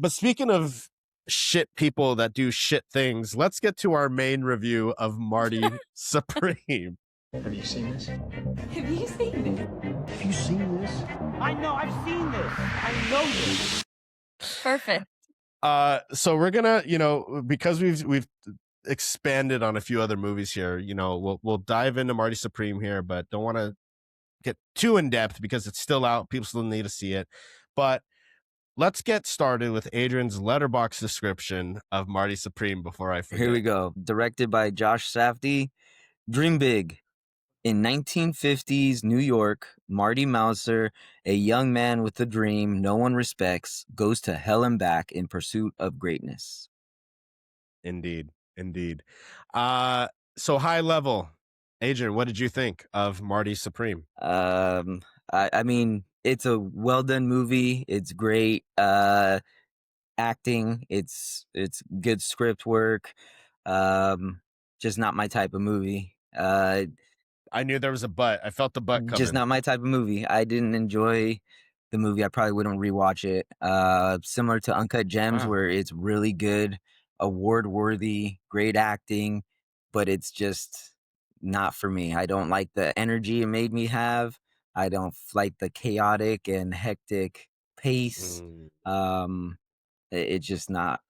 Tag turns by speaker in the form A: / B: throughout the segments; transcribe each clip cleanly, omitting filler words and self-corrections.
A: But speaking of shit people that do shit things, let's get to our main review of Marty Supreme.
B: Have you seen this?
C: Have you seen it?
B: Have you seen this?
D: I know, I've seen this. I know this.
C: Perfect.
A: So we're gonna, because we've expanded on a few other movies here, we'll dive into Marty Supreme here, but don't want to get too in depth because it's still out. People still need to see it. But let's get started with Adrian's letterbox description of Marty Supreme before I forget.
E: Here we go. Directed by Josh Safdie. Dream big. In 1950s New York, Marty Mouser, a young man with a dream no one respects, goes to hell and back in pursuit of greatness.
A: Indeed. So high level, Adrian, what did you think of Marty Supreme?
E: I mean, it's a well done movie. It's great acting. It's good script work. Just not my type of movie.
A: I knew there was a but. I felt the but coming.
E: Just not my type of movie. I didn't enjoy the movie. I probably wouldn't rewatch it. Similar to Uncut Gems, where it's really good, award-worthy, great acting, but it's just not for me. I don't like the energy it made me have. I don't like the chaotic and hectic pace. It's just not.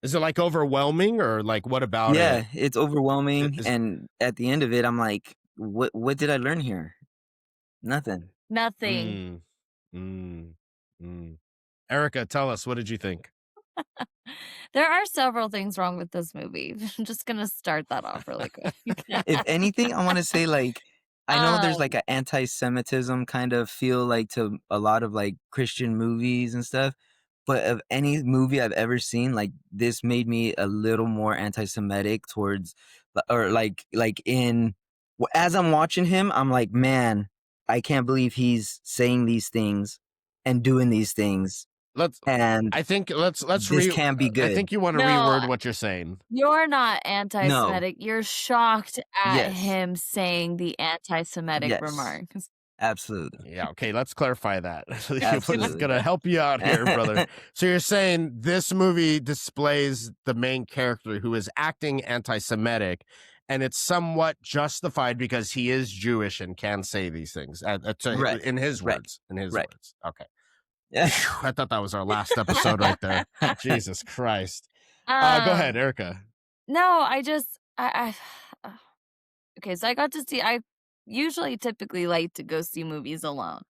A: Is it like overwhelming, or like what about it?
E: Yeah, it's overwhelming. And at the end of it, I'm like, what did I learn here? Nothing.
A: Erica, tell us, what did you think?
C: There are several things wrong with this movie. I'm just gonna start that off really quick.
E: If anything, I want to say, like, I know there's like an anti-Semitism kind of feel like to a lot of like Christian movies and stuff, but of any movie I've ever seen, like this made me a little more anti-Semitic towards, or like in, as I'm watching him, I'm like, man, I can't believe he's saying these things and doing these things. Let's this can't be good.
A: I think you want to reword what you're saying.
C: You're not anti-Semitic. No. You're shocked at him saying the anti-Semitic remarks.
E: Absolutely.
A: Yeah. Okay. Let's clarify that. It's going to help you out here, brother. So you're saying this movie displays the main character who is acting anti-Semitic, and it's somewhat justified because he is Jewish and can say these things in his words. In his words. Okay. I thought that was our last episode right there. Jesus Christ. Go ahead, Erica.
C: No, okay, so I got to see, I usually typically like to go see movies alone.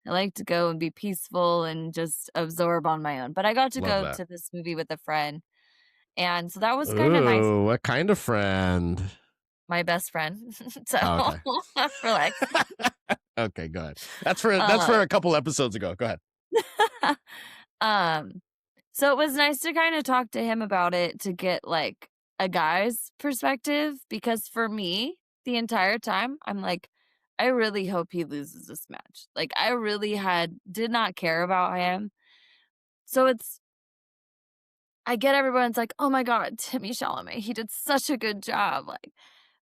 C: I like to go and be peaceful and just absorb on my own. But I got to go to this movie with a friend. And so that was kind of nice.
A: What kind of friend?
C: My best friend. So relax.
A: Okay, go ahead. That's for a couple episodes ago. Go ahead.
C: So it was nice to kind of talk to him about it, to get like a guy's perspective, because for me, the entire time, I'm like, I really hope he loses this match. Like, I really did not care about him. So I get everyone's like, oh my God, Timmy Chalamet, he did such a good job. Like,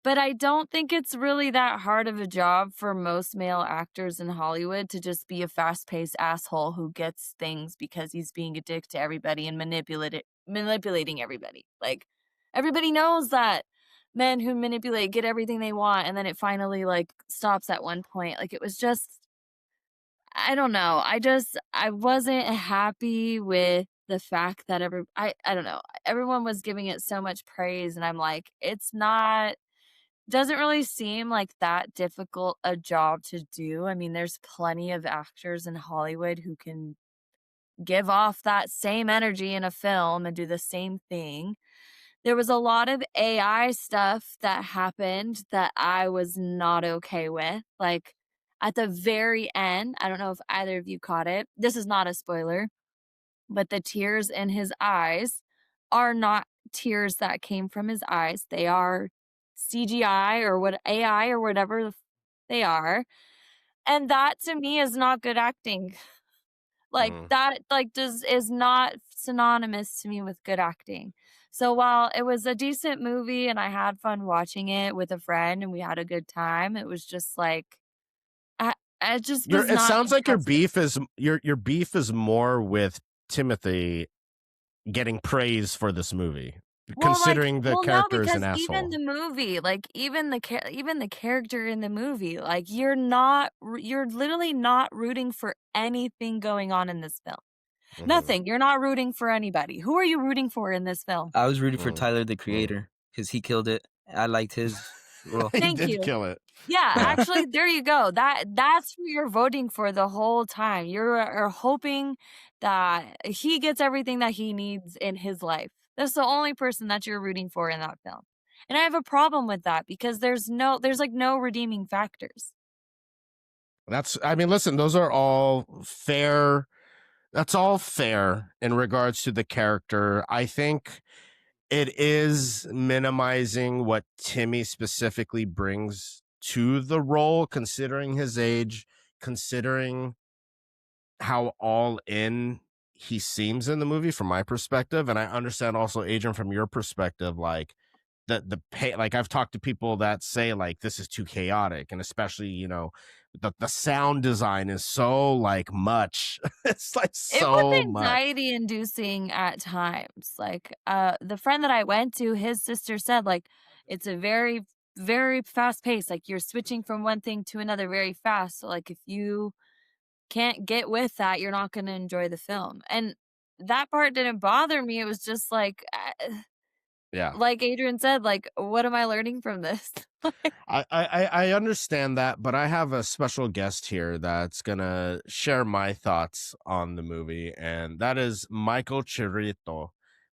C: but I don't think it's really that hard of a job for most male actors in Hollywood to just be a fast-paced asshole who gets things because he's being a dick to everybody and manipulating everybody. Like, everybody knows that men who manipulate get everything they want, and then it finally like stops at one point. Like, it was just, I don't know. I wasn't happy with the fact that I don't know. Everyone was giving it so much praise, and I'm like, doesn't really seem like that difficult a job to do. I mean, there's plenty of actors in Hollywood who can give off that same energy in a film and do the same thing. There was a lot of AI stuff that happened that I was not okay with. Like, at the very end, I don't know if either of you caught it. This is not a spoiler, but the tears in his eyes are not tears that came from his eyes. They are CGI or AI or whatever they are. And that to me is not good acting. Like that is not synonymous to me with good acting. So while it was a decent movie and I had fun watching it with a friend and we had a good time, it was just like I just was
A: it
C: not
A: sounds like
C: impressed.
A: your beef is more with Timothy getting praise for this movie,
C: Well,
A: considering the
C: no,
A: character is an
C: because even
A: asshole.
C: the movie, like even the character in the movie, like you're literally not rooting for anything going on in this film.
A: Mhm.
C: Nothing. You're not rooting for anybody. Who are you rooting for in this film?
E: I was rooting for
A: Mm,
E: Tyler, the
A: mm.
E: creator, because he killed it. I liked his role.
A: He
C: Thank
A: did
C: you.
A: kill it.
C: Yeah,
A: Yeah.
C: actually, there you go. That's who you're voting for the whole time. You're hoping that he gets everything that he needs in his life. That's the only person that you're rooting for in that film. And I have a problem with that because there's like no redeeming factors.
A: I mean, listen, those are all fair. That's all fair in regards to the character. I think it is minimizing what Timmy specifically brings to the role, considering his age, considering how all in he seems in the movie from my perspective. And I understand also, Adrian, from your perspective, like the pay, like I've talked to people that say like this is too chaotic, and especially, you know, the sound design is so like much. It's like
C: It was
A: so much.
C: anxiety inducing at times. Like the friend that I went to, his sister said like it's a very, very fast pace. Like you're switching from one thing to another very fast. So like if you can't get with that, you're not going to enjoy the film. And that part didn't bother me. It was just like
A: Yeah.
C: like Adrian said, like what am I learning from this?
A: I understand that, but I have a special guest here that's gonna share my thoughts on the movie, and that is Michael Chirito,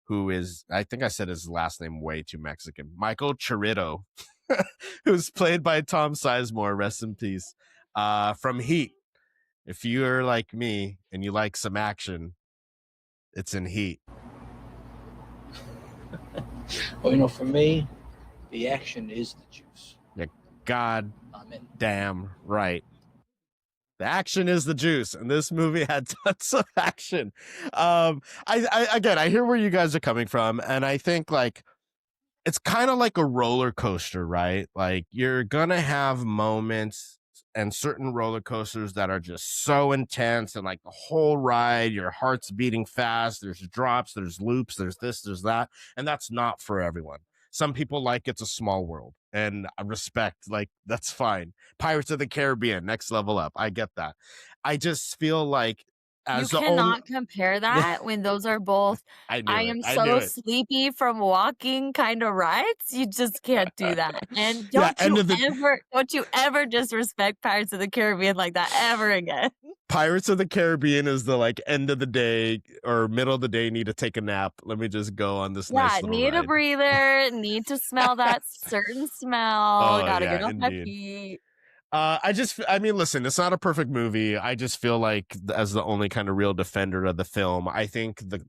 A: who is, I think I said his last name way too Mexican. Michael Chirito, who's played by Tom Sizemore, rest in peace, from Heat. If you're like me and you like some action, it's in Heat.
B: Well, you know, for me, the action is the juice.
A: God
B: I'm in.
A: damn right. The action is the juice, and this movie had tons of action. I hear where you guys are coming from, and I think like it's kind of like a roller coaster, right? Like you're gonna have moments and certain roller coasters that are just so intense, and like the whole ride, your heart's beating fast. There's drops, there's loops, there's this, there's that, and that's not for everyone. Some people like It's a Small World, and I respect, like, that's fine. Pirates of the Caribbean, next level up. I get that. I just feel like
C: You
A: as the
C: cannot compare that when those are both
A: I knew
C: I
A: it.
C: am
A: I knew
C: so
A: it.
C: sleepy from walking kind of rides. You just can't do that. And
A: Yeah,
C: don't you ever disrespect Pirates of the Caribbean like that ever again.
A: Pirates of the Caribbean is the like end of the day or middle of the day, need to take a nap. Let me just go on this nice little
C: Need a
A: ride.
C: breather, need to smell that certain smell,
A: Oh,
C: gotta
A: yeah,
C: get off my
A: indeed.
C: feet.
A: I mean, listen, it's not a perfect movie. I just feel like, as the only kind of real defender of the film, I think the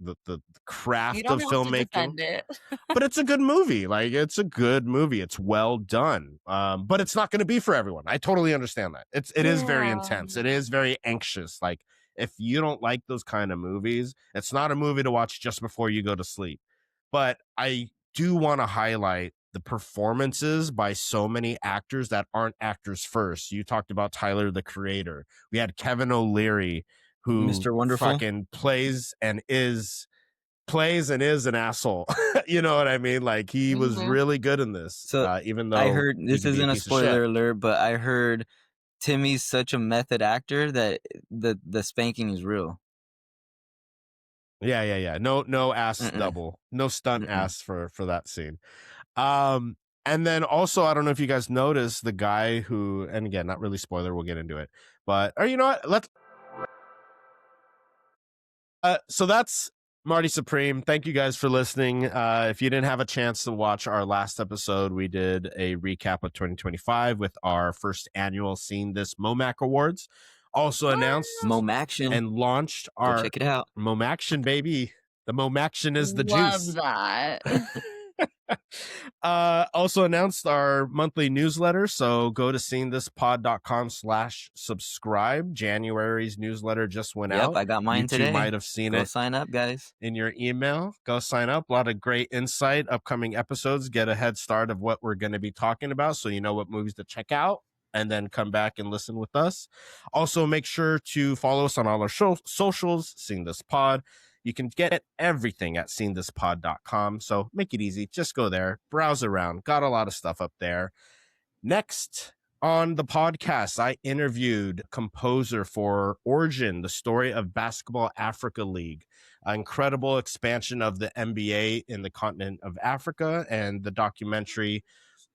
A: craft
C: You don't
A: of
C: have to
A: filmmaking,
C: defend it.
A: but it's a good movie. Like, it's a good movie. It's well done. But it's not going to be for everyone. I totally understand that. It is very intense. It is very anxious. Like, if you don't like those kind of movies, it's not a movie to watch just before you go to sleep. But I do want to highlight the performances by so many actors that aren't actors first. You talked about Tyler, the creator. We had Kevin O'Leary, who
E: Mr. Wonderful
A: fucking plays and is an asshole. You know what I mean? Like, he was really good in this.
E: So
A: even though
E: I heard,
A: he
E: this
A: could be
E: isn't a
A: piece of shit.
E: spoiler alert, but I heard Timmy's such a method actor that the spanking is real.
A: Yeah. No ass double. No stunt ass for that scene. And then also, I don't know if you guys noticed the guy who, and again, not really spoiler, we'll get into it, but, or you know what? So that's Marty Supreme. Thank you guys for listening. If you didn't have a chance to watch our last episode, we did a recap of 2025 with our first annual Seen This MOMAC Awards. Also announced
E: Momaction
A: and launched
E: Go
A: our
E: check it out.
A: Momaction, baby. The Momaction is the
C: Love
A: juice.
C: that.
A: Also announced our monthly newsletter, so go to seeingthispod.com/subscribe. January's newsletter just went out.
E: I got mine today.
A: You might have seen
E: Go
A: it.
E: sign up, guys.
A: In your email. Go sign up. A lot of great insight, upcoming episodes, get a head start of what we're going to be talking about, so you know what movies to check out, and then come back and listen with us. Also, make sure to follow us on all our socials, Seeing This Pod. You can get everything at seenthispod.com. So make it easy. Just go there, browse around. Got a lot of stuff up there. Next on the podcast, I interviewed composer for Origin, the story of Basketball Africa League, an incredible expansion of the NBA in the continent of Africa. And the documentary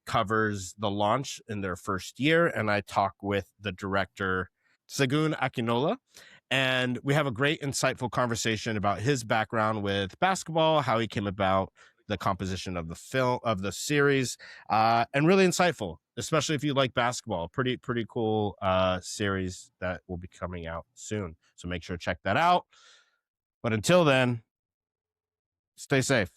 A: covers the launch in their first year. And I talk with the director, Segun Akinola. And we have a great, insightful conversation about his background with basketball, how he came about, the composition of the film, of the series, and really insightful, especially if you like basketball. Pretty cool series that will be coming out soon. So make sure to check that out. But until then, stay safe.